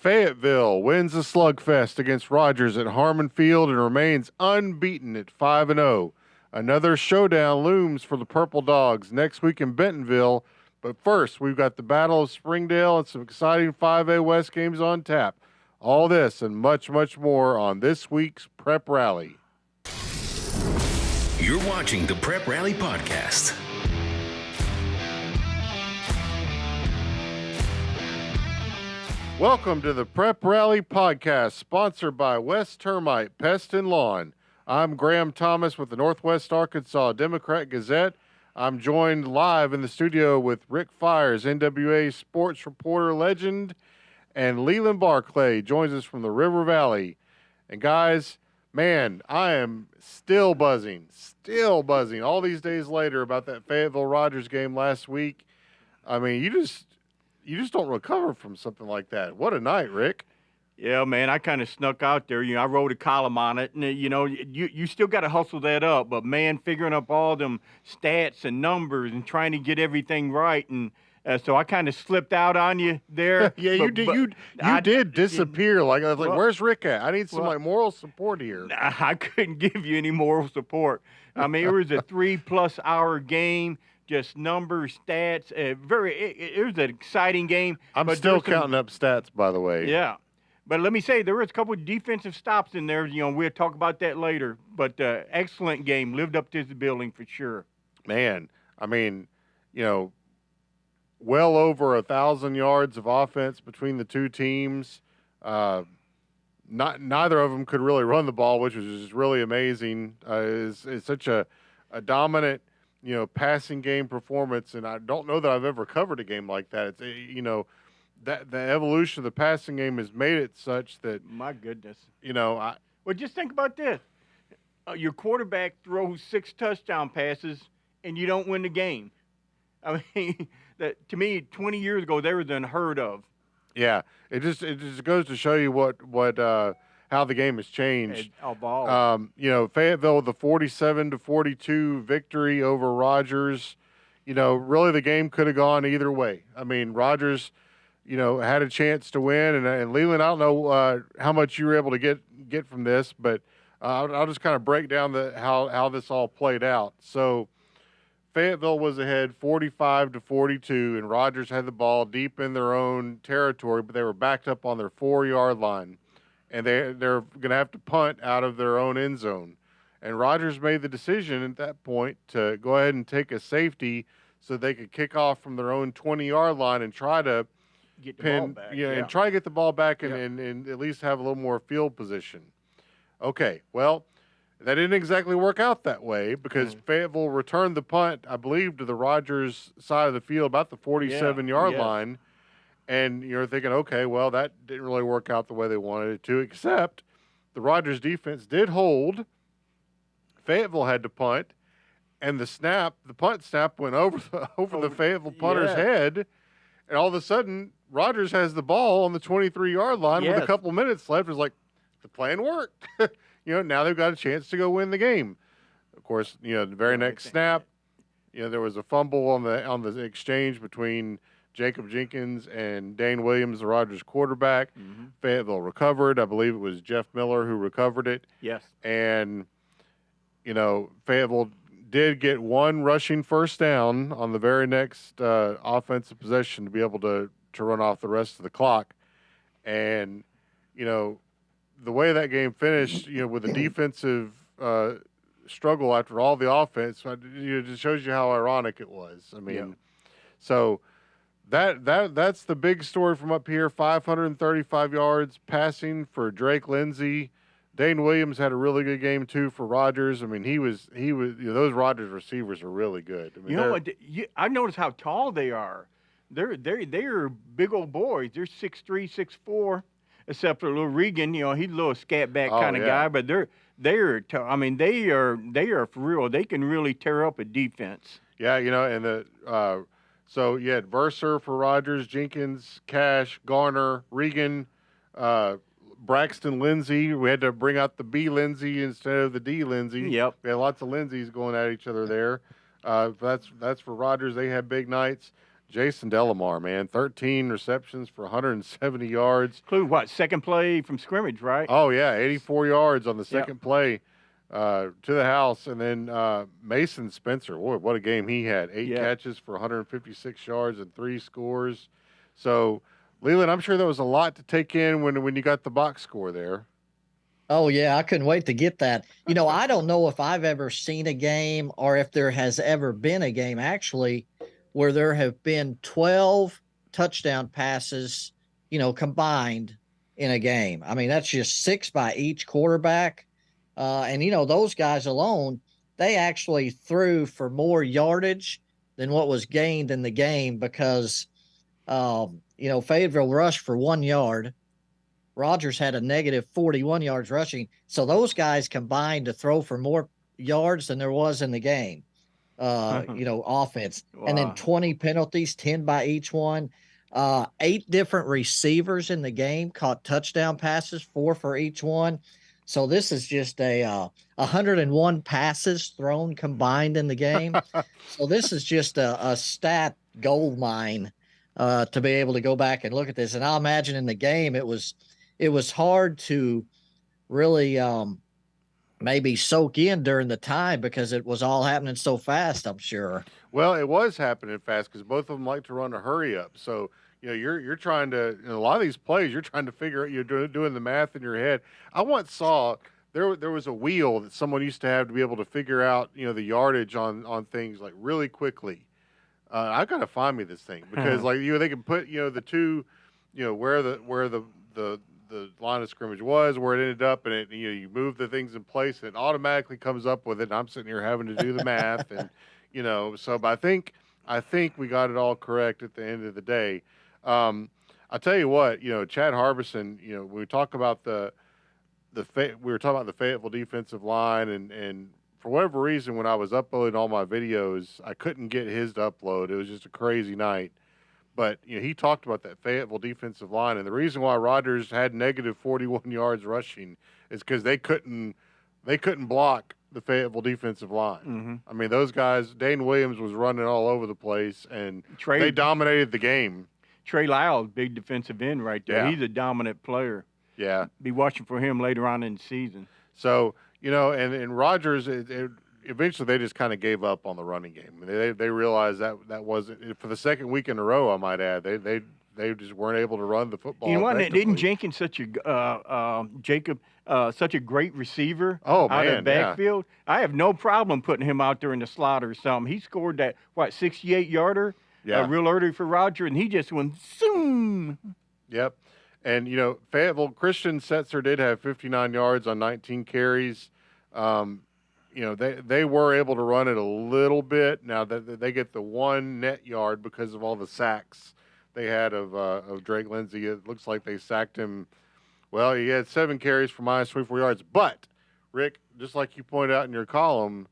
Fayetteville wins the slugfest against Rogers at Harmon Field and remains unbeaten at 5-0. Another showdown looms for the Purple Dogs next week in Bentonville. But first, we've got the Battle of Springdale and some exciting 5A West games on tap. All this and much, much more on this week's Prep Rally. You're watching the Prep Rally Podcast. Welcome to the Prep Rally Podcast, sponsored by West Termite Pest and Lawn. I'm Graham Thomas with the Northwest Arkansas Democrat-Gazette. I'm joined live in the studio with Rick Fires, NWA sports reporter legend, and Leland Barclay joins us from the River Valley. And guys, man, I am still buzzing all these days later about that Fayetteville Rogers game last week. I mean, you just don't recover from something like that. What a night, Rick. Yeah, man, I kind of snuck out there. I wrote a column on it, and, you still got to hustle that up. But, man, figuring up all them stats and numbers and trying to get everything right. And so I kind of slipped out on you there. Yeah, you did disappear. I was like, where's Rick at? I need some moral support here. I couldn't give you any moral support. I mean, it was a 3+ hour game. Just numbers, stats. It was an exciting game. I'm still counting up stats, by the way. Yeah. But let me say, there was a couple of defensive stops in there. We'll talk about that later. But excellent game. Lived up to the billing for sure. Man, I mean, well over 1,000 yards of offense between the two teams. Neither of them could really run the ball, which was just really amazing. It's such a dominant, passing game performance, and I don't know that I've ever covered a game like that. It's that the evolution of the passing game has made it such that, my goodness, well, just think about this: your quarterback throws 6 touchdown passes, and you don't win the game. I mean, that to me, 20 years ago, they were unheard of. Yeah, it just goes to show you what how the game has changed. Fayetteville with a 47-42 victory over Rogers. Really the game could have gone either way. I mean, Rogers, had a chance to win, and Leland, I don't know how much you were able to get from this, but I'll just kind of break down how this all played out. So Fayetteville was ahead 45-42, and Rogers had the ball deep in their own territory, but they were backed up on their 4-yard line. And they're going to have to punt out of their own end zone. And Rogers made the decision at that point to go ahead and take a safety so they could kick off from their own 20-yard line and try to get the ball back. And try to get the ball back and at least have a little more field position. Okay, well, that didn't exactly work out that way because Fayetteville returned the punt, I believe, to the Rogers side of the field, about the 47-yard line. And you're thinking, okay, well, that didn't really work out the way they wanted it to, except the Rogers defense did hold. Fayetteville had to punt, and the punt snap went over the Fayetteville punter's head, and all of a sudden, Rogers has the ball on the 23-yard line with a couple minutes left. It's like, the plan worked. Now they've got a chance to go win the game. Of course, the very next snap, there was a fumble on the exchange between Jacob Jenkins and Dane Williams, the Rogers quarterback. Mm-hmm. Fayetteville recovered. I believe it was Jeff Miller who recovered it. Yes. And, Fayetteville did get one rushing first down on the very next offensive possession to be able to run off the rest of the clock. And, the way that game finished, with the defensive struggle after all the offense, it just shows you how ironic it was. I mean, so that's the big story from up here. 535 yards passing for Drake Lindsay. Dane Williams had a really good game too for Rogers. I mean, he was those Rogers receivers are really good. I mean, I noticed how tall they are. They're big old boys. They're 6'3", 6'4", except for little Regan. He's a little scat back kind of guy, but they are for real. They can really tear up a defense. Yeah, and so you had Verser for Rogers, Jenkins, Cash, Garner, Regan, Braxton Lindsay. We had to bring out the B Lindsay instead of the D Lindsay. Yep. We had lots of Lindsays going at each other there. That's for Rogers. They had big nights. Jason Delamar, man, 13 receptions for 170 yards. Include what? Second play from scrimmage, right? Oh yeah, 84 yards on the Yep. second play to the house, and then Mason Spencer. Boy, what a game he had! 8 catches for 156 yards and 3 scores. So, Leland, I'm sure that was a lot to take in when you got the box score there. Oh, yeah, I couldn't wait to get that. You know, I don't know if I've ever seen a game or if there has ever been a game, actually, where there have been 12 touchdown passes, you know, combined in a game. I mean, that's just 6 by each quarterback. And, you know, those guys alone, they actually threw for more yardage than what was gained in the game because, you know, Fayetteville rushed for 1 yard. Rogers had a negative 41 yards rushing. So those guys combined to throw for more yards than there was in the game, you know, offense. Wow. And then 20 penalties, 10 by each one. 8 different receivers in the game caught touchdown passes, 4 for each one. So this is just a 101 passes thrown combined in the game. So this is just a stat gold mine to be able to go back and look at this. And I imagine in the game it was hard to really maybe soak in during the time because it was all happening so fast, I'm sure. Well, it was happening fast because both of them like to run a hurry up. So, you know, you're trying to, in a lot of these plays, you're trying to figure out, you're doing the math in your head. I once saw there was a wheel that someone used to have to be able to figure out, you know, the yardage on things like really quickly. I got to find me this thing because like, you know, they can put, you know, the two, you know, where the line of scrimmage was, where it ended up, and it, you know, you move the things in place, and it automatically comes up with it. And I'm sitting here having to do the math, and you know, so but I think we got it all correct at the end of the day. I'll tell you what, you know, Chad Harbison, you know, we talk about we were talking about the Fayetteville defensive line, and for whatever reason, when I was uploading all my videos, I couldn't get his to upload. It was just a crazy night. But you know, he talked about that Fayetteville defensive line, and the reason why Rogers had negative 41 yards rushing is because they couldn't block the Fayetteville defensive line. Mm-hmm. I mean, those guys, Dane Williams was running all over the place, and they dominated the game. Trey Lyles, big defensive end right there. Yeah. He's a dominant player. Yeah. Be watching for him later on in the season. So, you know, and Rogers, eventually they just kind of gave up on the running game. They realized that wasn't, for the second week in a row, I might add, they just weren't able to run the football. You know what? Didn't Jenkins such a great receiver out of the backfield? Yeah. I have no problem putting him out there in the slot or something. He scored that 68-yarder real early for Roger, and he just went zoom. Yep. And you know, Fayetteville Christian Setzer did have 59 yards on 19 carries. You know, they were able to run it a little bit. Now that they get the 1 net yard because of all the sacks they had of Drake Lindsay. It looks like they sacked him. Well, he had 7 carries for minus 24 yards. But Rick, just like you pointed out in your column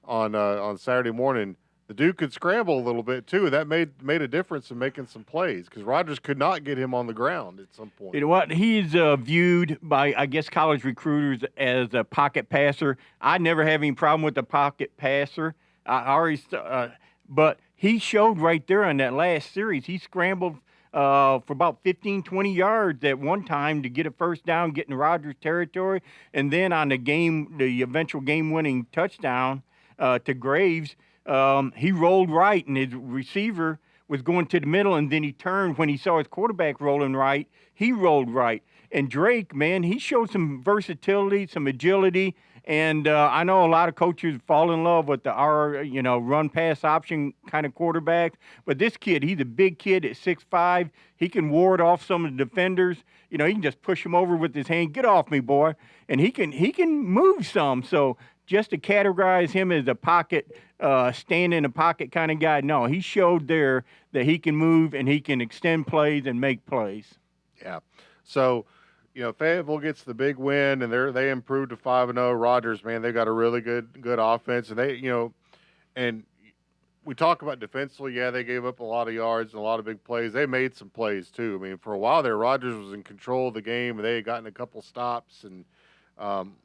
on Saturday morning, the dude could scramble a little bit too. That made a difference in making some plays because Rogers could not get him on the ground at some point. You know what? He's viewed by, I guess, college recruiters as a pocket passer. I never have any problem with the pocket passer. But he showed right there on that last series. He scrambled for about 15, 20 yards at one time to get a first down, get in Rogers' territory. And then on the eventual game-winning touchdown to Graves, he rolled right, and his receiver was going to the middle, and then he turned when he saw his quarterback rolling right. He rolled right. And Drake, man, he showed some versatility, some agility, and I know a lot of coaches fall in love with our run-pass option kind of quarterback, but this kid, he's a big kid at 6'5". He can ward off some of the defenders. You know, he can just push him over with his hand. Get off me, boy. And he can move some. So just to categorize him as a pocket, stand in a pocket kind of guy, no, he showed there that he can move and he can extend plays and make plays. Yeah. So, you know, Fayetteville gets the big win, and they improved to 5-0. Rogers, man, they got a really good offense, and they, you know, and we talk about defensively. Yeah, they gave up a lot of yards and a lot of big plays. They made some plays too. I mean, for a while there, Rogers was in control of the game, and they had gotten a couple stops and,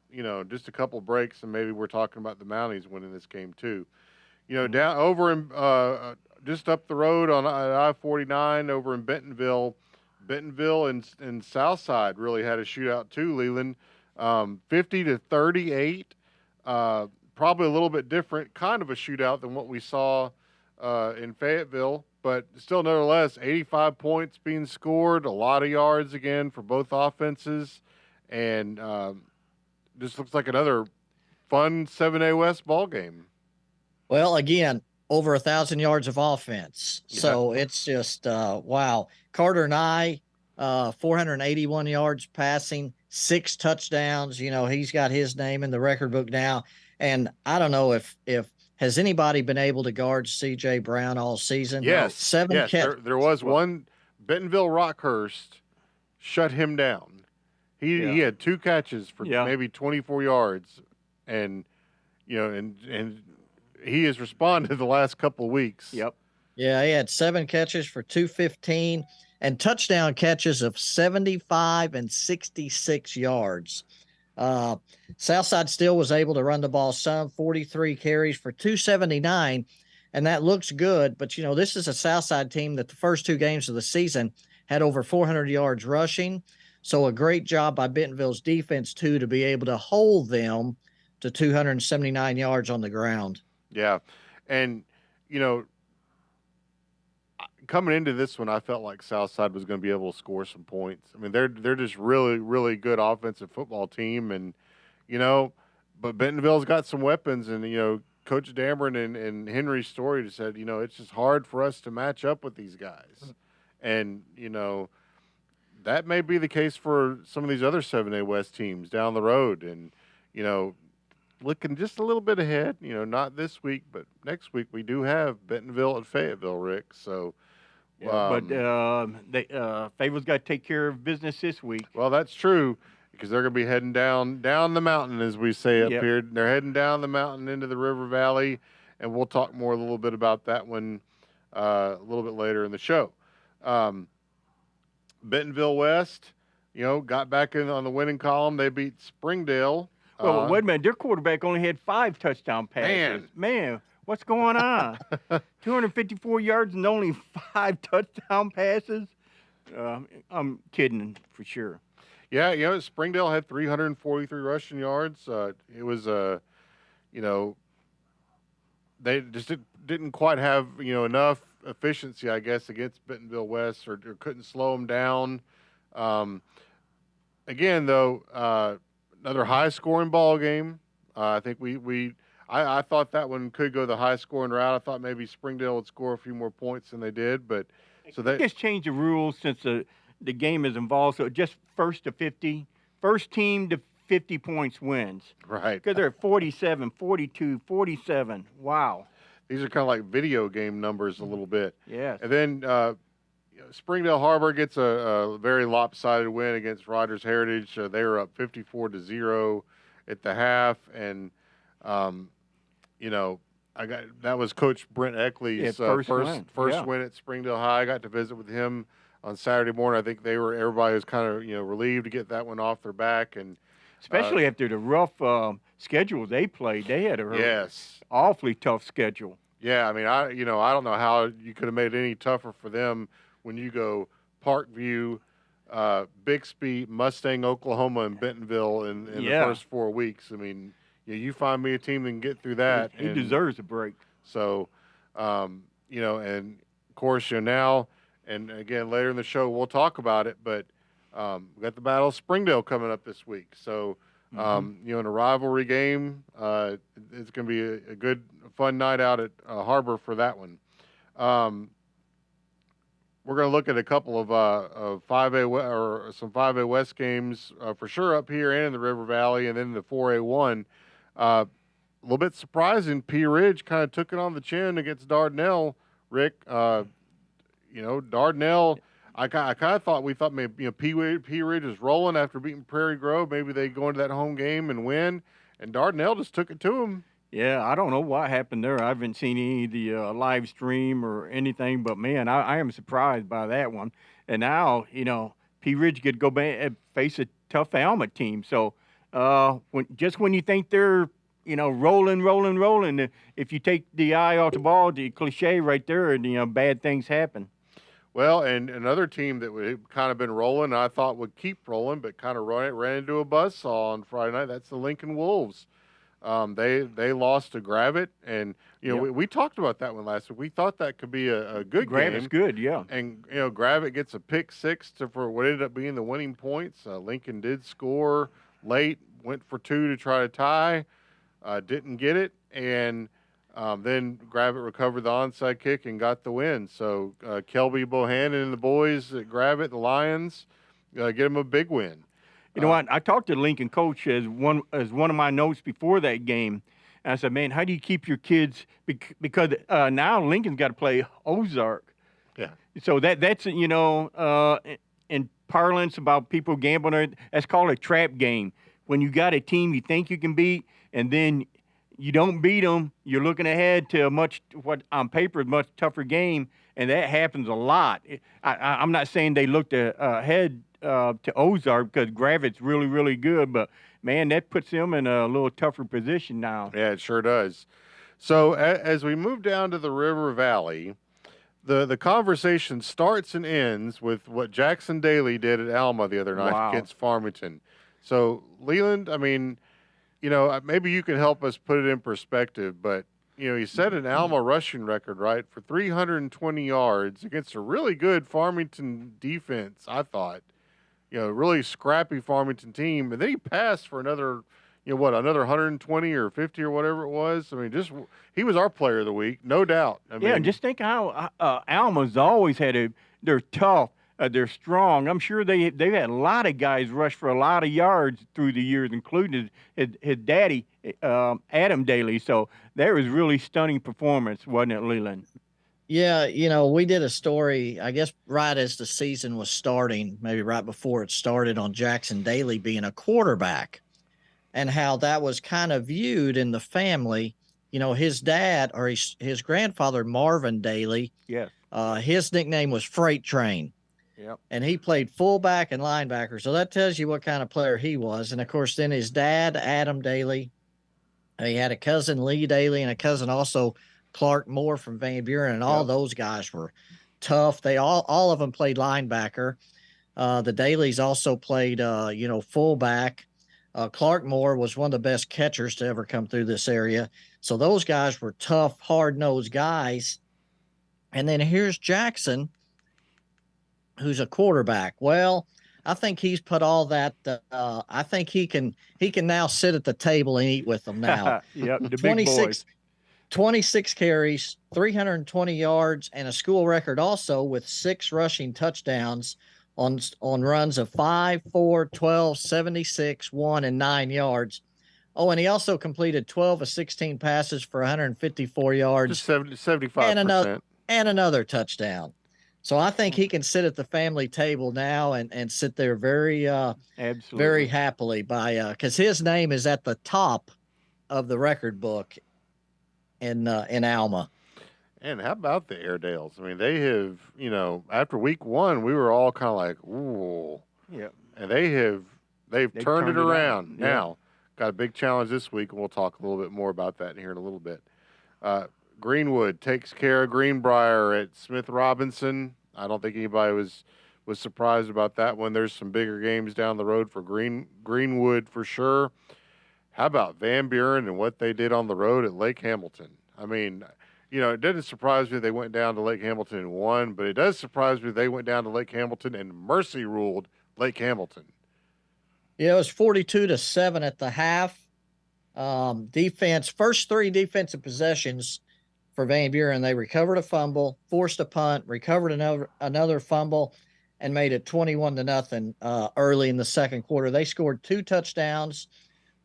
you know, just a couple breaks, and maybe we're talking about the Mounties winning this game too. You know, down over in just up the road on I-49 over in Bentonville. Bentonville and Southside really had a shootout too, Leland. 50-38. Probably a little bit different kind of a shootout than what we saw in Fayetteville, but still nevertheless 85 points being scored, a lot of yards again for both offenses, and just looks like another fun 7A West ball game. Well, again, over 1,000 yards of offense. So it's just, wow. Carter and I, 481 yards passing, 6 touchdowns. You know, he's got his name in the record book now. And I don't know if has anybody been able to guard C.J. Brown all season? Yes. There was one. Bentonville Rockhurst shut him down. He had 2 catches for maybe 24 yards. And, you know, and he has responded the last couple of weeks. Yep. Yeah, he had 7 catches for 215 and touchdown catches of 75 and 66 yards. Southside still was able to run the ball some, 43 carries for 279, and that looks good. But, you know, this is a Southside team that the first 2 games of the season had over 400 yards rushing. So a great job by Bentonville's defense, too, to be able to hold them to 279 yards on the ground. Yeah. And, you know, coming into this one, I felt like Southside was going to be able to score some points. I mean, they're just really, really good offensive football team. And, you know, but Bentonville's got some weapons. And, you know, Coach Dameron and Henry Story just said, you know, it's just hard for us to match up with these guys. And, you know, that may be the case for some of these other 7A West teams down the road. And, you know, looking just a little bit ahead, you know, not this week, but next week we do have Bentonville and Fayetteville, Rick. So, Fayetteville's got to take care of business this week. Well, that's true because they're going to be heading down the mountain, as we say up here. They're heading down the mountain into the River Valley, and we'll talk more a little bit about that one a little bit later in the show. Bentonville West, you know, got back in on the winning column. They beat Springdale. Well, wait a minute. Their quarterback only had 5 touchdown passes. Man, what's going on? 254 yards and only 5 touchdown passes? I'm kidding for sure. Yeah, you know, Springdale had 343 rushing yards. It was, you know, they just didn't quite have, you know, enough efficiency, I guess, against Bentonville West or couldn't slow them down. Again, though, another high-scoring ball game. I think I thought that one could go the high-scoring route. I thought maybe Springdale would score a few more points than they did, but so they just changed the rules since the game is involved. So just first team to 50 points wins. Right. Because they're at 47, 42, 47. Wow. These are kind of like video game numbers a little bit. Yes. And then Springdale Har-Ber gets a very lopsided win against Rogers Heritage. They were up 54-0 at the half, and you know, that was Coach Brent Eckley's first win at Springdale High. I got to visit with him on Saturday morning. I think everybody was kind of, you know, relieved to get that one off their back, and especially after the rough schedule they played. They had a awfully tough schedule. Yeah, I mean, I don't know how you could have made it any tougher for them when you go Parkview, Bixby, Mustang, Oklahoma, and Bentonville in the first 4 weeks. I mean, you find me a team that can get through that. He deserves a break. So, you know, and of course, you know, now, and again, later in the show, we'll talk about it, but we got the Battle of Springdale coming up this week. So, you know, in a rivalry game, it's going to be a good, fun night out at Har-Ber for that one. We're going to look at a couple of 5A or some 5A West games for sure up here and in the River Valley, and then the 4A1. A little bit surprising, Pea Ridge kind of took it on the chin against Dardanelle. Rick, you know, Dardanelle, I kind of thought maybe, you know, Pea Ridge was rolling after beating Prairie Grove. Maybe they go into that home game and win, and Dardanelle just took it to them. Yeah, I don't know what happened there. I haven't seen any of the live stream or anything, but, man, I am surprised by that one. And now, you know, Pea Ridge could go back and face a tough Alma team. So when you think they're, rolling. If you take the eye off the ball, the cliche right there, bad things happen. Well, and another team that would kind of been rolling, I thought would keep rolling, but kind of ran into a buzzsaw on Friday night. That's the Lincoln Wolves. They lost to Gravett, and we talked about that one last week. We thought that could be a good game. Gravett's good, yeah. And Gravett gets a pick six for what ended up being the winning points. Lincoln did score late, went for two to try to tie, didn't get it, and then Gravett recovered the onside kick and got the win. So Kelby Bohannon and the boys at Gravett, the Lions, get them a big win. You know what? I talked to the Lincoln coach as one of my notes before that game. And I said, man, how do you keep your kids? Because now Lincoln's got to play Ozark. Yeah. So that's in parlance about people gambling, that's called a trap game. When you got a team you think you can beat, and then you don't beat them, you're looking ahead to what on paper is a much tougher game, and that happens a lot. I'm not saying they looked ahead to Ozark because Gravett's really, really good, but man, that puts them in a little tougher position now. Yeah, it sure does. So as we move down to the River Valley, the conversation starts and ends with what Jackson Daly did at Alma the other night against Farmington. So Leland, I mean, maybe you can help us put it in perspective, but he set an Alma rushing record, right, for 320 yards against a really good Farmington defense, I thought. Really scrappy Farmington team. And then he passed for another 120 or 50 or whatever it was. I mean, he was our player of the week, no doubt. I mean, just think how Alma's always they're tough, they're strong. I'm sure they've had a lot of guys rush for a lot of yards through the years, including his daddy, Adam Daly. So that was really stunning performance, wasn't it, Leland? Yeah, we did a story, I guess, right as the season was starting, maybe right before it started, on Jackson Daly being a quarterback and how that was kind of viewed in the family. His dad or his grandfather, Marvin Daly, yes, his nickname was Freight Train. Yep. And he played fullback and linebacker. So that tells you what kind of player he was. And, of course, then his dad, Adam Daly, he had a cousin, Lee Daly, and a cousin also, Clark Moore from Van Buren, and all those guys were tough. They all of them played linebacker. The Dalys also played, fullback. Clark Moore was one of the best catchers to ever come through this area. So those guys were tough, hard-nosed guys. And then here's Jackson, who's a quarterback. Well, I think he's put all that. I think he can now sit at the table and eat with them now. Yep, the big boys. 26 carries, 320 yards, and a school record also with 6 rushing touchdowns on runs of 5, 4, 12, 76, 1, and 9 yards. Oh, and he also completed 12 of 16 passes for 154 yards. Just 75%. And another touchdown. So I think he can sit at the family table now and sit there very absolutely, very happily because his name is at the top of the record book in Alma. And how about the Airedales? I mean, they have, after week 1, we were all kind of like, ooh. Yeah. And they've turned it around. Yeah. Now, got a big challenge this week, and we'll talk a little bit more about that here in a little bit. Greenwood takes care of Greenbrier at Smith Robinson. I don't think anybody was surprised about that one. There's some bigger games down the road for Greenwood for sure. How about Van Buren and what they did on the road at Lake Hamilton? I mean, it doesn't surprise me they went down to Lake Hamilton and won, but it does surprise me they went down to Lake Hamilton and mercy ruled Lake Hamilton. Yeah, it was 42-7 at the half. Defense, first 3 defensive possessions for Van Buren, they recovered a fumble, forced a punt, recovered another fumble, and made it 21-0 early in the second quarter. They scored 2 touchdowns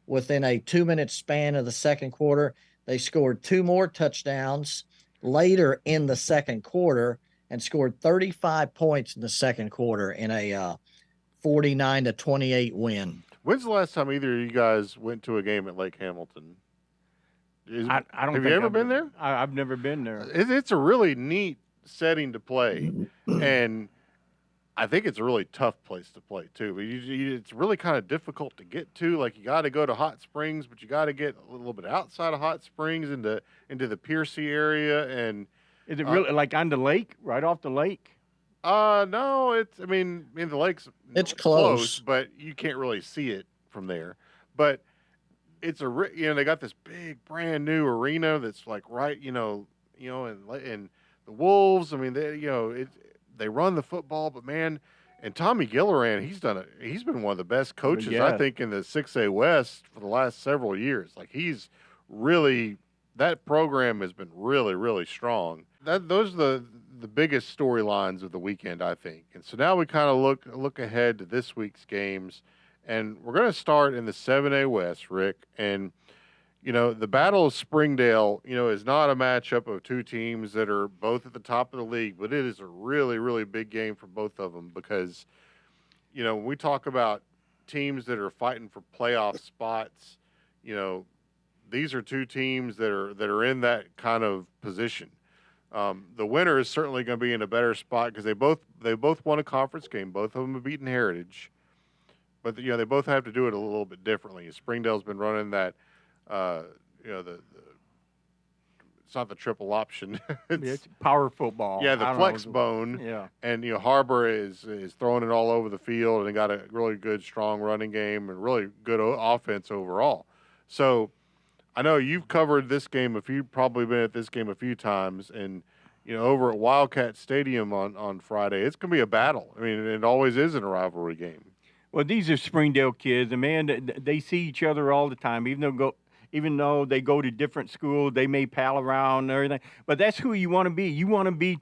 within a 2-minute span of the second quarter. They scored 2 more touchdowns later in the second quarter and scored 35 points in the second quarter in a 49-28 win. When's the last time either of you guys went to a game at Lake Hamilton? I don't. Have you ever been there? I've never been there. It's a really neat setting to play, and I think it's a really tough place to play too. But it's really kind of difficult to get to. Like you got to go to Hot Springs, but you got to get a little bit outside of Hot Springs into the Piercy area. And Is it really like on the lake, right off the lake? no, I mean the lake's It's close, but you can't really see it from there. But it's they got this big brand new arena that's like right, and the Wolves. I mean, they run the football, but man, and Tommy Gilliran, he's been one of the best coaches I think in the 6A West for the last several years. Like that program has been really, really strong. Those are the biggest storylines of the weekend, I think. And so now we kind of look ahead to this week's games, and we're going to start in the 7A West, Rick. And the Battle of Springdale, is not a matchup of two teams that are both at the top of the league, but it is a really, really big game for both of them because, when we talk about teams that are fighting for playoff spots, these are two teams that are in that kind of position. The winner is certainly going to be in a better spot because they both won a conference game. Both of them have beaten Heritage, but they both have to do it a little bit differently. Springdale's been running that. It's not the triple option. It's power football. Yeah, the flex bone. Yeah. And Har-Ber is throwing it all over the field, and they got a really good, strong running game and really good offense overall. So I know you've covered this game probably been at this game a few times, and over at Wildcat Stadium on Friday, it's gonna be a battle. I mean, it always is in a rivalry game. Well, these are Springdale kids, and man, they see each other all the time. Even though they go to different schools, they may pal around and everything. But that's who you want to be. You want to beat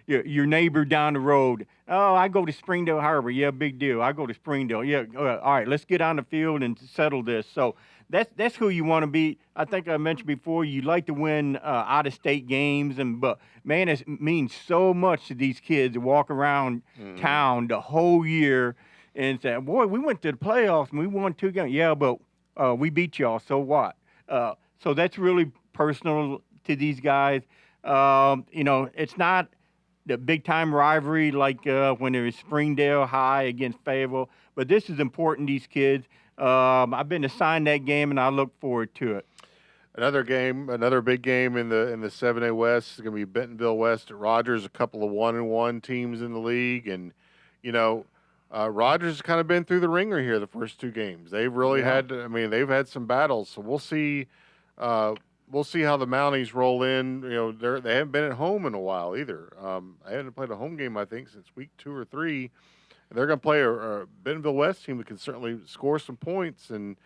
your neighbor down the road. Oh, I go to Springdale Har-Ber. Yeah, big deal. I go to Springdale. Yeah, all right, let's get on the field and settle this. So that's who you want to be. I think I mentioned before, you like to win out-of-state games, but man, it means so much to these kids to walk around town the whole year and say, boy, we went to the playoffs and we won 2 games. Yeah, but we beat y'all, so what? So that's really personal to these guys. It's not the big-time rivalry like when there was Springdale High against Fayetteville, but this is important to these kids. I've been assigned that game, and I look forward to it. Another big game in the 7A West is going to be Bentonville West at Rogers, a couple of 1-1 teams in the league. And, Rogers has kind of been through the ringer here the first 2 games. They've really they've had some battles. So we'll see how the Mounties roll in. They haven't been at home in a while either. They haven't played a home game, I think, since week 2 or 3. And they're going to play a Bentonville West team that can certainly score some points. And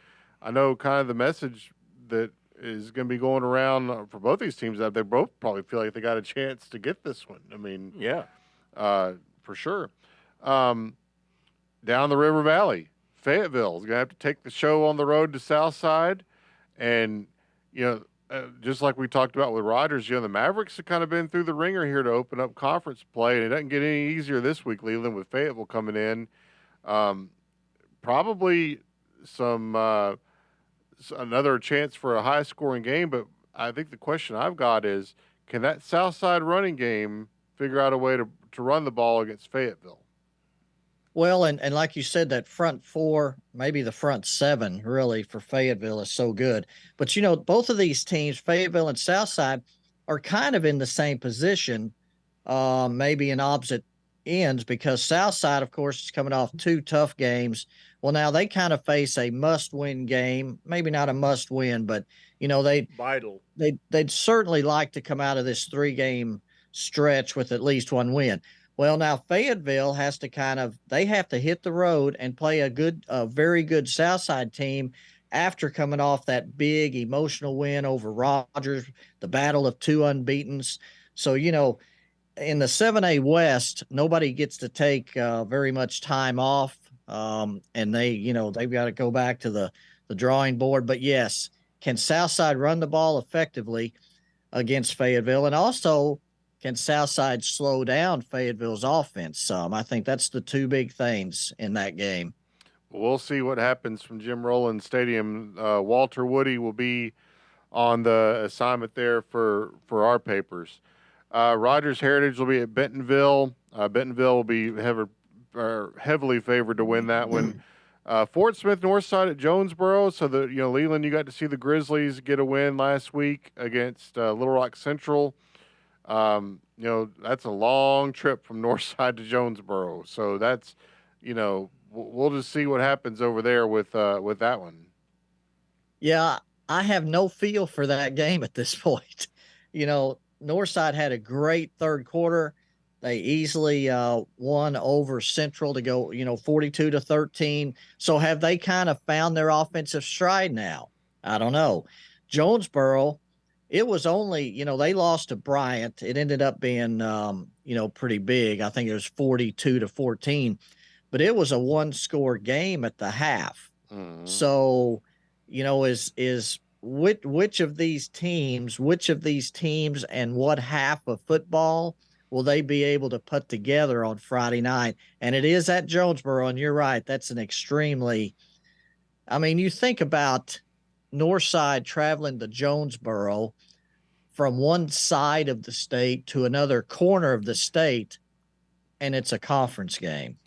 I know kind of the message that is going to be going around for both these teams that they both probably feel like they got a chance to get this one. I mean, for sure. Down the River Valley, Fayetteville is going to have to take the show on the road to Southside. And, just like we talked about with Rogers, the Mavericks have kind of been through the ringer here to open up conference play. And it doesn't get any easier this week, Leland, with Fayetteville coming in. Probably another chance for a high-scoring game. But I think the question I've got is, can that Southside running game figure out a way to run the ball against Fayetteville? Well, and like you said, that front 4, maybe the front 7, really, for Fayetteville is so good. But, both of these teams, Fayetteville and Southside, are kind of in the same position, maybe in opposite ends, because Southside, of course, is coming off 2 tough games. Well, now they kind of face a must-win game, maybe not a must-win, but, vital. They'd certainly like to come out of this 3-game stretch with at least 1 win. Well, now Fayetteville has to they have to hit the road and play a very good Southside team after coming off that big emotional win over Rogers, the battle of 2 unbeatens. So, in the 7A West, nobody gets to take very much time off. And they've got to go back to the drawing board. But yes, can Southside run the ball effectively against Fayetteville? And also, can Southside slow down Fayetteville's offense some? I think that's the 2 big things in that game. We'll see what happens from Jim Rowland Stadium. Walter Woody will be on the assignment there for our papers. Rogers Heritage will be at Bentonville. Bentonville will be are heavily favored to win that one. Fort Smith Northside at Jonesboro. So Leland, you got to see the Grizzlies get a win last week against Little Rock Central. That's a long trip from Northside to Jonesboro. So that's, we'll just see what happens over there with that one. Yeah, I have no feel for that game at this point. Northside had a great third quarter. They easily won over Central to go, 42-13. So have they kind of found their offensive stride now? I don't know. Jonesboro, it was only, they lost to Bryant. It ended up being, pretty big. I think it was 42-14, but it was a one-score game at the half. Mm-hmm. So, is which of these teams and what half of football will they be able to put together on Friday night? And it is at Jonesboro, and you're right. That's an extremely, you think about Northside traveling to Jonesboro from one side of the state to another corner of the state, and it's a conference game.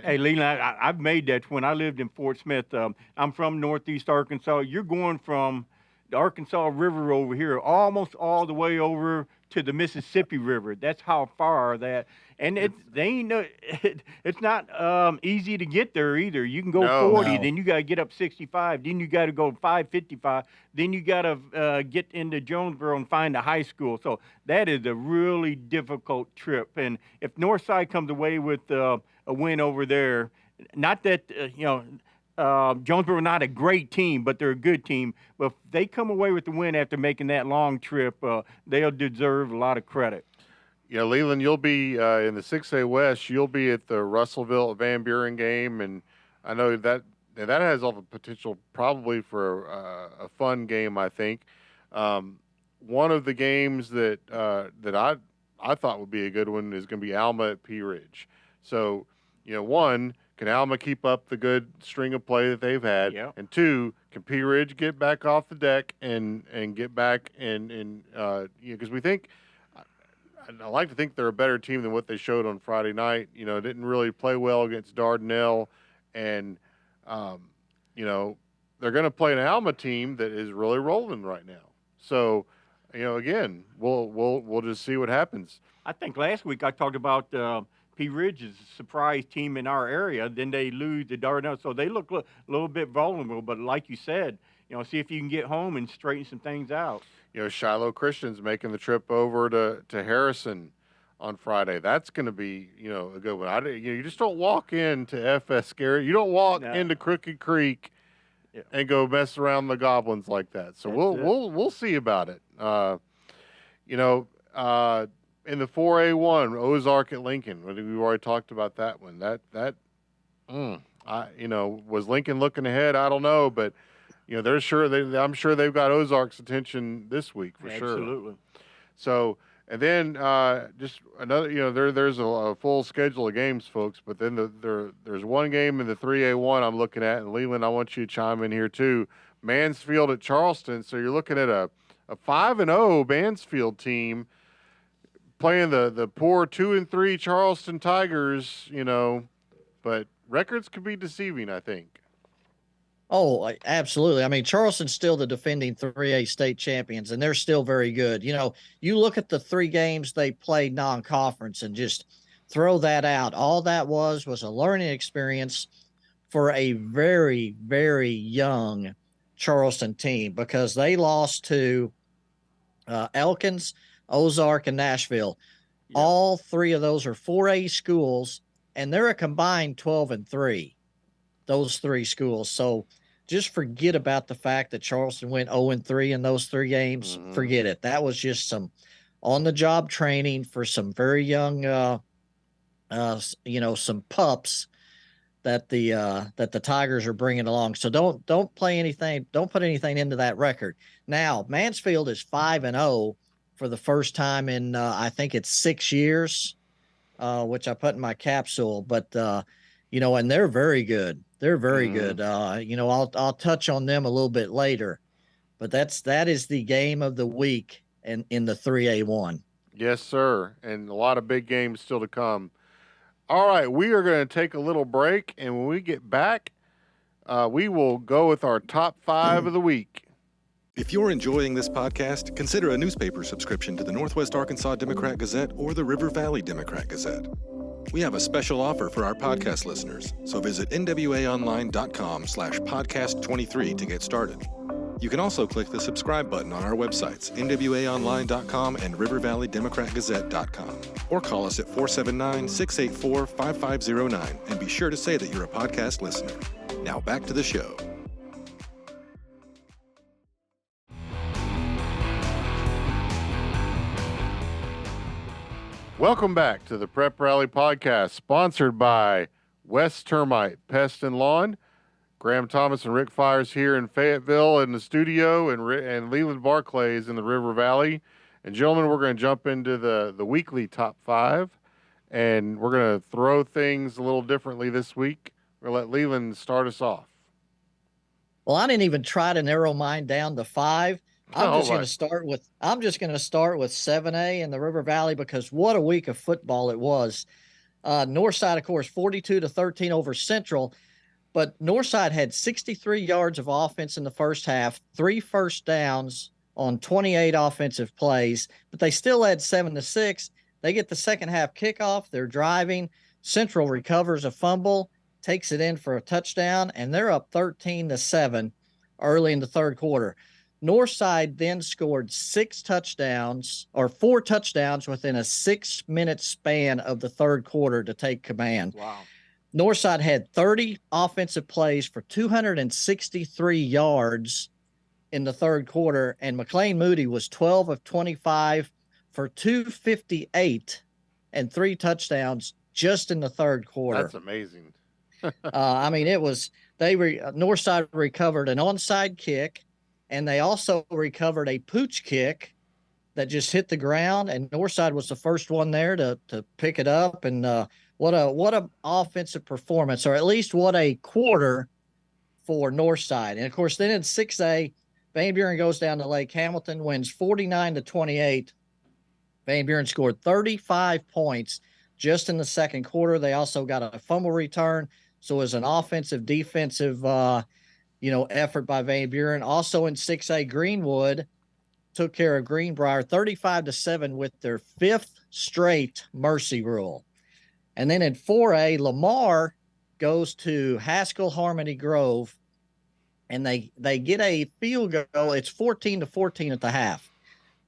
Hey, Leland, I've made that when I lived in Fort Smith. I'm from Northeast Arkansas. You're going from the Arkansas River over here almost all the way over to the Mississippi River. That's how far that. And it's not easy to get there either. You can go 40, then you got to get up 65, then you got to go 555, then you got to get into Jonesboro and find a high school. So that is a really difficult trip. And if Northside comes away with a win over there, not that Jonesboro not a great team, but they're a good team. But if they come away with the win after making that long trip, they'll deserve a lot of credit. Leland, you'll be in the 6A West. You'll be at the Russellville Van Buren game, and I know that has all the potential probably for a fun game. I think one of the games that I thought would be a good one is going to be Alma at Pea Ridge. So one, can Alma keep up the good string of play that they've had? Yep. And two, can Pea Ridge get back off the deck and get back and because we think. I like to think they're a better team than what they showed on Friday night. Didn't really play well against Dardanelle, and they're going to play an Alma team that is really rolling right now. So, again, we'll just see what happens. I think last week I talked about Pea Ridge is a surprise team in our area. Then they lose to Dardanelle, so they look a little bit vulnerable. But like you said, see if you can get home and straighten some things out. Shiloh Christian's making the trip over to Harrison on Friday. That's going to be, a good one. You just don't walk into FS Garrett. You don't walk into Crooked Creek and go mess around the Goblins like that. So we'll see about it. In the 4A1, Ozark at Lincoln. We've already talked about that one. Was Lincoln looking ahead? I don't know, but. I'm sure they've got Ozark's attention this week for sure. Absolutely. So, and then just another, there's a full schedule of games, folks. But then there's one game in the 3A1 I'm looking at, and Leland, I want you to chime in here too. Mansfield at Charleston. So you're looking at a 5-0 Mansfield team playing the poor 2-3 Charleston Tigers. But records could be deceiving, I think. Oh, absolutely. Charleston's still the defending 3A state champions, and they're still very good. You look at the 3 games they played non-conference and just throw that out. All that was a learning experience for a very, very young Charleston team because they lost to Elkins, Ozark, and Nashville. Yep. All 3 of those are 4A schools, and they're a combined 12-3. Those 3 schools. So just forget about the fact that Charleston went 0-3 in those 3 games. Mm-hmm. Forget it. That was just some on-the-job training for some very young, some pups that the Tigers are bringing along. So don't play anything. Don't put anything into that record. Now Mansfield is 5-0 for the first time in I think it's 6 years, which I put in my capsule. But and they're very good. They're very good. I'll touch on them a little bit later, but that is the game of the week in the 3A1. Yes, sir. And a lot of big games still to come. All right, we are going to take a little break, and when we get back, we will go with our top 5 of the week. If you're enjoying this podcast, consider a newspaper subscription to the Northwest Arkansas Democrat-Gazette or the River Valley Democrat-Gazette. We have a special offer for our podcast listeners, so visit nwaonline.com/podcast23 to get started. You can also click the subscribe button on our websites, nwaonline.com and rivervalleydemocratgazette.com, or call us at 479-684-5509 and be sure to say that you're a podcast listener. Now back to the show. Welcome back to the Prep Rally Podcast, sponsored by West Termite Pest and Lawn. Graham Thomas and Rick Fires here in Fayetteville in the studio, and Leland Barclay is in the River Valley. And gentlemen, we're going to jump into the weekly top 5, and we're going to throw things a little differently this week. We're going to let Leland start us off. Well, I didn't even try to narrow mine down to 5. I'm just going to start with 7A in the River Valley, because what a week of football it was. Northside, of course, 42-13 over Central, but Northside had 63 yards of offense in the first half, 3 first downs on 28 offensive plays, but they still led 7-6. They get the second half kickoff. They're driving. Central recovers a fumble, takes it in for a touchdown, and they're up 13-7 early in the third quarter. Northside then scored 4 touchdowns within a 6-minute span of the third quarter to take command. Wow. Northside had 30 offensive plays for 263 yards in the third quarter, and McLean Moody was 12 of 25 for 258 and 3 touchdowns just in the third quarter. That's amazing. Northside recovered an onside kick, and they also recovered a pooch kick that just hit the ground, and Northside was the first one there to pick it up. And what a offensive performance, or at least what a quarter for Northside. And of course, then in 6A, Van Buren goes down to Lake Hamilton, wins 49-28. Van Buren scored 35 points just in the second quarter. They also got a fumble return, so it was an offensive defensive effort by Van Buren. Also in 6A, Greenwood took care of Greenbrier 35-7 with their 5th straight mercy rule. And then in 4A, Lamar goes to Haskell Harmony Grove, and they get a field goal. It's 14-14 at the half.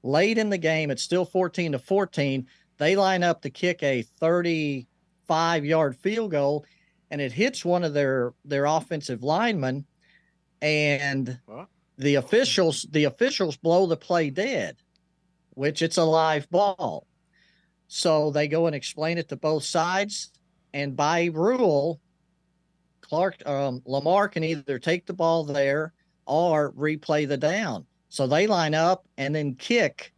Late in the game, it's still 14-14. They line up to kick a 35-yard field goal, and it hits one of their offensive linemen, and the officials blow the play dead, which it's a live ball. So they go and explain it to both sides, and by rule, Lamar can either take the ball there or replay the down. So they line up and then kick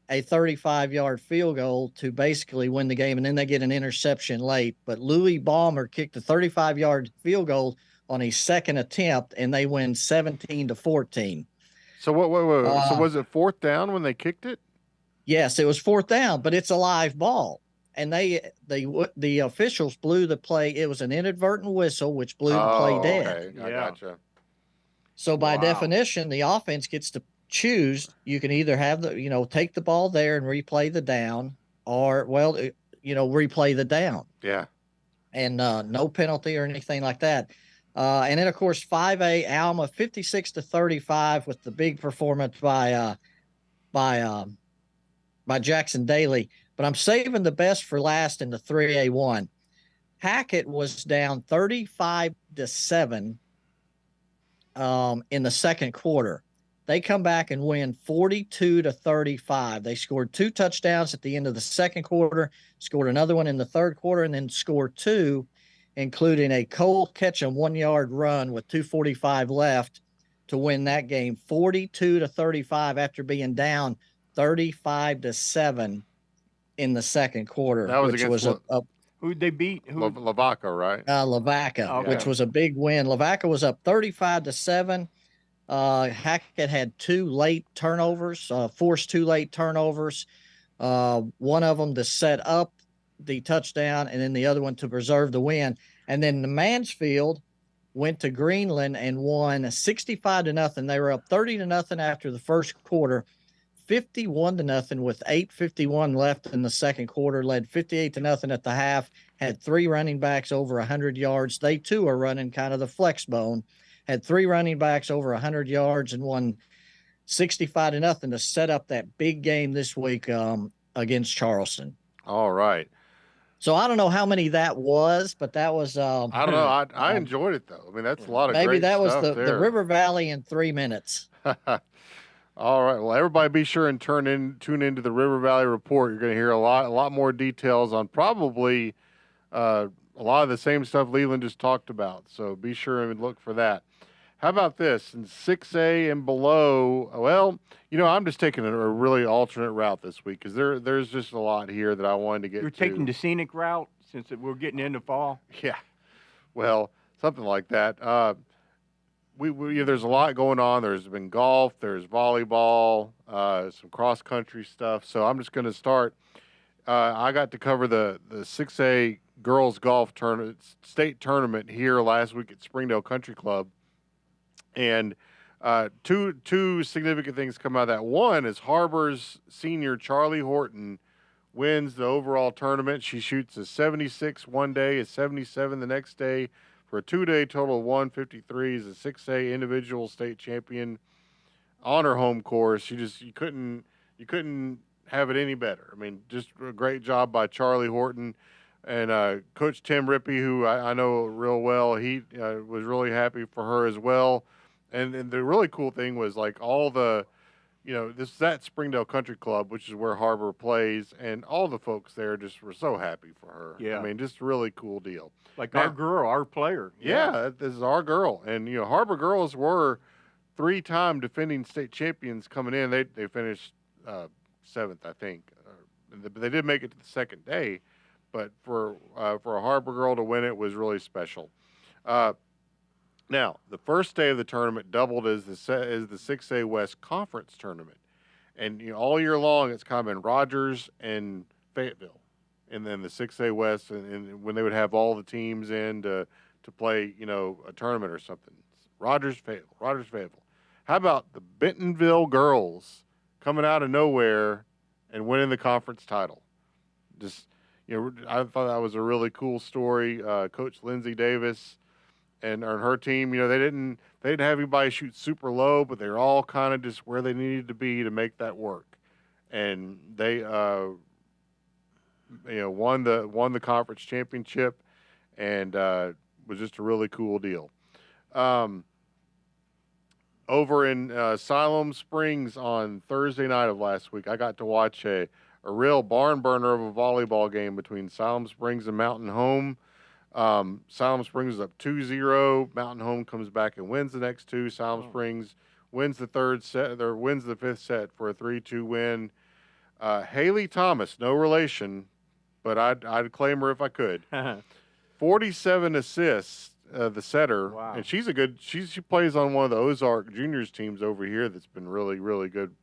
a 35-yard field goal to basically win the game, and then they get an interception late. But Louis Ballmer kicked a 35-yard field goal on a second attempt, and they win 17-14. So so was it 4th down when they kicked it? Yes, it was 4th down, but it's a live ball. And the officials blew the play. It was an inadvertent whistle, which blew the play dead. Okay. I gotcha. So by definition, the offense gets to choose. You can either have take the ball there and replay the down, or replay the down. Yeah. And no penalty or anything like that. And then of course 5A, Alma 56-35 with the big performance by Jackson Daly. But I'm saving the best for last in the 3A1. Hackett was down 35-7 in the second quarter. They come back and win 42-35. They scored 2 touchdowns at the end of the second quarter, scored another one in the third quarter, and then scored 2, including a Cole Ketchum 1-yard run with 2:45 left to win that game 42-35 after being down 35-7 in the second quarter. That was against who'd they beat? Lavaca, right? Lavaca, Okay. which was a big win. Lavaca was up 35-7. Hackett had 2 late turnovers, forced 2 late turnovers. One of them to set up the touchdown, and then the other one to preserve the win. And then the Mansfield went to Greenland and won 65-0. They were up 30-0 after the first quarter, 51-0 with 8:51 left in the second quarter, led 58-0 at the half, had 3 running backs over 100 yards. They too are running kind of the flex bone, had 3 running backs over 100 yards and won 65-0 to set up that big game this week against Charleston. All right. So I don't know how many that was, but that was. I don't know. I enjoyed it though. I mean, that's a lot of maybe great that was stuff the there. River Valley in 3 minutes. All right. Well, everybody be sure and tune into the River Valley Report. You're going to hear a lot more details on probably a lot of the same stuff Leland just talked about. So be sure and look for that. How about this? In 6A and below, well, I'm just taking a really alternate route this week because there's just a lot here that I wanted to get to. You're taking the scenic route since we're getting into fall? Yeah. Well, something like that. There's a lot going on. There's been golf, there's volleyball, some cross-country stuff. So I'm just going to start. I got to cover the 6A girls golf tournament, state tournament here last week at Springdale Country Club. And two significant things come out of that. One is Har-Ber's senior Charlie Horton wins the overall tournament. She shoots a 76 one day, a 77 the next day, for a 2-day total of 153. Is a 6A individual state champion on her home course. You couldn't have it any better. I mean, just a great job by Charlie Horton. And Coach Tim Rippey, who I know real well, he was really happy for her as well. And the really cool thing was like all the, this is at Springdale Country Club, which is where Har-Ber plays, and all the folks there just were so happy for her. Yeah. I mean, just a really cool deal. Like our girl, our player. Yeah, this is our girl. And, Har-Ber girls were 3-time defending state champions coming in. They finished 7th, I think. They did make it to the second day, but for a Har-Ber girl to win it was really special. Now, the first day of the tournament doubled as the 6A West Conference tournament. And all year long, it's kind of been Rogers and Fayetteville. And then the 6A West, and when they would have all the teams in to play, a tournament or something. Rogers, Fayetteville. How about the Bentonville girls coming out of nowhere and winning the conference title? Just, I thought that was a really cool story. Coach Lindsay Davis and her team, they didn't have anybody shoot super low, but they were all kind of just where they needed to be to make that work. And they, won the conference championship, and was just a really cool deal. Over in Siloam Springs on Thursday night of last week, I got to watch a real barn burner of a volleyball game between Siloam Springs and Mountain Home. Siloam Springs is up 2-0. Mountain Home comes back and wins the next 2. Siloam Springs wins the third set, or wins the 5th set for a 3-2 win. Haley Thomas, no relation, but I'd claim her if I could. 47 assists, the setter. Wow. And she's she plays on one of the Ozark Juniors teams over here that's been really, really good.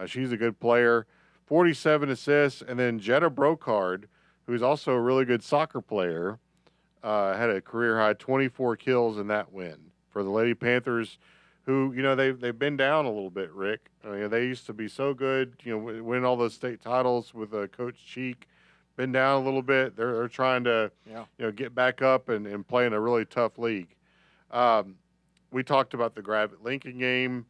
She's a good player. 47 assists. And then Jetta Brocard, who's also a really good soccer player, had a career high 24 kills in that win for the Lady Panthers, who, they've been down a little bit, Rick. I mean, they used to be so good, win all those state titles with Coach Cheek. Been down a little bit. They're trying to, get back up and play in a really tough league. We talked about the Gravett Lincoln game,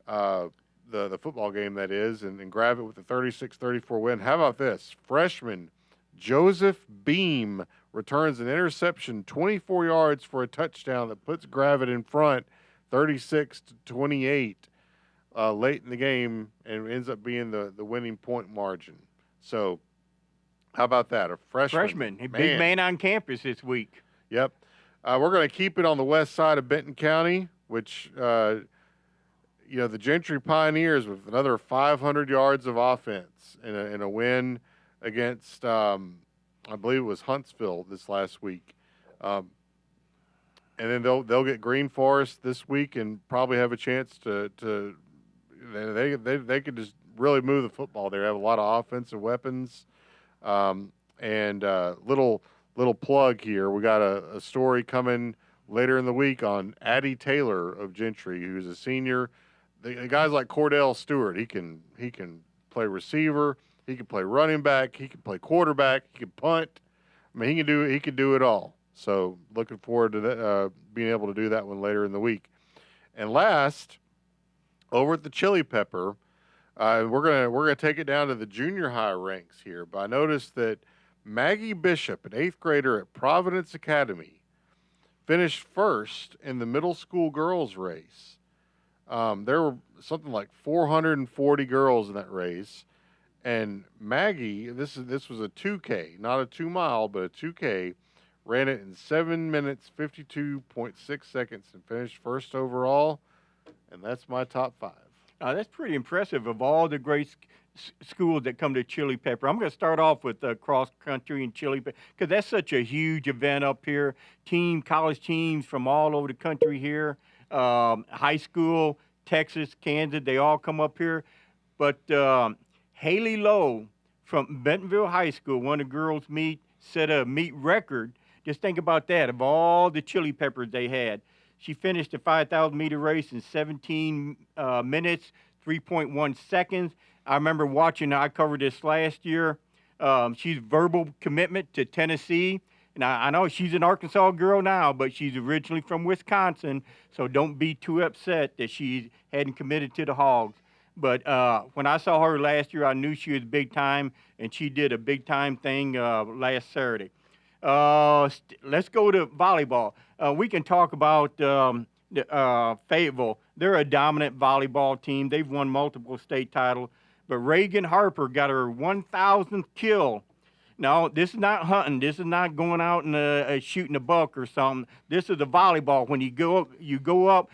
the football game that is, and Gravett with the 36-34 win. How about this? Freshman Joseph Beam returns an interception 24 yards for a touchdown that puts Gravett in front 36-28 late in the game, and ends up being the winning point margin. So how about that? A freshman. A big man on campus this week. Yep. We're going to keep it on the west side of Benton County, which, the Gentry Pioneers with another 500 yards of offense in a win against, I believe it was Huntsville this last week. And then they'll get Green Forest this week and probably have a chance to they could just really move the football there. Have a lot of offensive weapons. And And little plug here. We got a story coming later in the week on Addie Taylor of Gentry, who's a senior. The guys like Cordell Stewart, he can play receiver, he can play running back, he can play quarterback, he can punt. I mean, he can do it all. So looking forward to that, being able to do that one later in the week. And last, over at the Chili Pepper, we're gonna take it down to the junior high ranks here. But I noticed that Maggie Bishop, an 8th grader at Providence Academy, finished first in the middle school girls race. There were something like 440 girls in that race, and Maggie, this was a 2K, not a 2-mile, but a 2K, ran it in 7 minutes 52.6 seconds and finished first overall. And that's my top 5. That's pretty impressive of all the great schools that come to Chili Pepper. I'm going to start off with cross country and Chili Pepper because that's such a huge event up here. College teams from all over the country here, high school, Texas, Kansas, they all come up here. But Haley Lowe from Bentonville High School, one of the girls' meet, set a meet record. Just think about that, of all the Chili Peppers they had. She finished the 5,000-meter race in 17 minutes, 3.1 seconds. I remember watching, I covered this last year. She's verbal commitment to Tennessee. And I know she's an Arkansas girl now, but she's originally from Wisconsin, so don't be too upset that she hadn't committed to the Hogs. But when I saw her last year, I knew she was big time, and she did a big time thing last Saturday. Let's go to volleyball. We can talk about Fayetteville. They're a dominant volleyball team. They've won multiple state titles. But Reagan Harper got her 1,000th kill. No, this is not hunting. This is not going out and shooting a buck or something. This is a volleyball. When you go up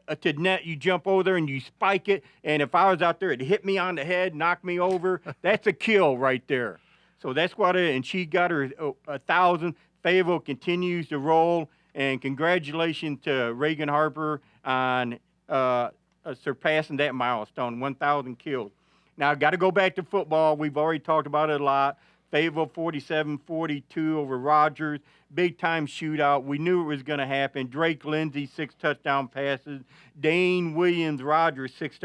to the net, you jump over there and you spike it. And if I was out there, it hit me on the head, knocked me over. That's a kill right there. So that's what and she got her 1,000. Fayetteville continues to roll, and congratulations to Reagan Harper on surpassing that milestone, 1,000 kills. Now, got to go back to football. We've already talked about it a lot. Fayetteville 47-42 over Rogers. Big-time shootout. We knew it was going to happen. Drake Lindsay, 6 touchdown passes. Dane Williams Rogers, 6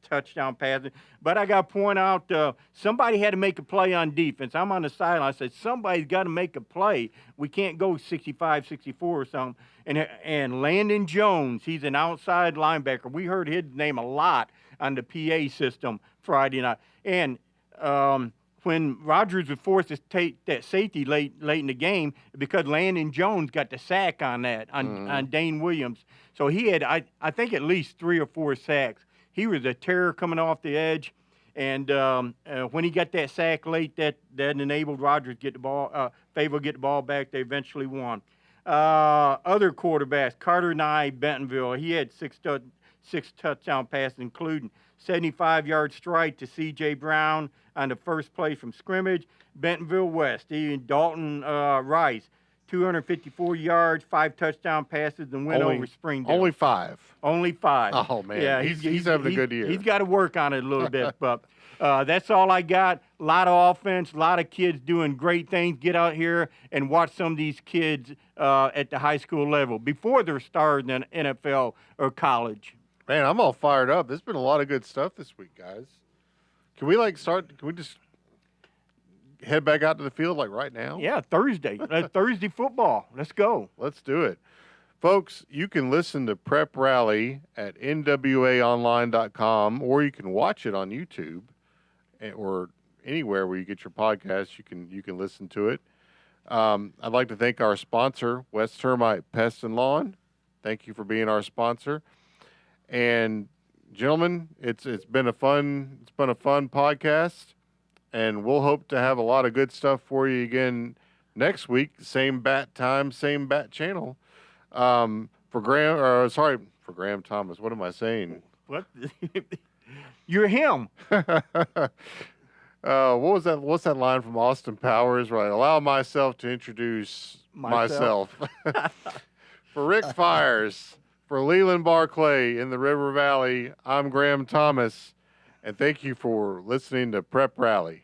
touchdown passes. But I got to point out, somebody had to make a play on defense. I'm on the sideline. I said, somebody's got to make a play. We can't go 65-64 or something. And Landon Jones, he's an outside linebacker. We heard his name a lot on the PA system Friday night. And when Rogers was forced to take that safety late in the game, because Landon Jones got the sack on that, on Dane Williams. So he had, I think, at least 3 or 4 sacks. He was a terror coming off the edge, and when he got that sack late, that enabled Rogers to get the ball, Fayetteville get the ball back. They eventually won. Other quarterbacks, Carter Nye, Bentonville, he had 6 touchdown passes, including 75-yard strike to C.J. Brown on the first play from scrimmage. Bentonville West, Dalton Rice, 254 yards, 5 touchdown passes, and win over Springdale. Only 5. Only 5. Oh, man. Yeah, he's having a good year. He's got to work on it a little bit, but that's all I got. A lot of offense, a lot of kids doing great things. Get out here and watch some of these kids at the high school level before they're starting in NFL or college. Man, I'm all fired up. There's been a lot of good stuff this week, guys. Can we just head back out to the field right now? Yeah, Thursday. Thursday football. Let's go. Let's do it. Folks, you can listen to Prep Rally at nwaonline.com, or you can watch it on YouTube or anywhere where you get your podcasts. You can listen to it. I'd like to thank our sponsor, West Termite Pest and Lawn. Thank you for being our sponsor. And gentlemen, it's been a fun podcast, and we'll hope to have a lot of good stuff for you again next week. Same bat time, same bat channel. For Graham Thomas. What am I saying? What? You're him. What was that? What's that line from Austin Powers? Right. Allow myself to introduce myself. For Rick Fires, for Leland Barclay in the River Valley, I'm Graham Thomas, and thank you for listening to Prep Rally.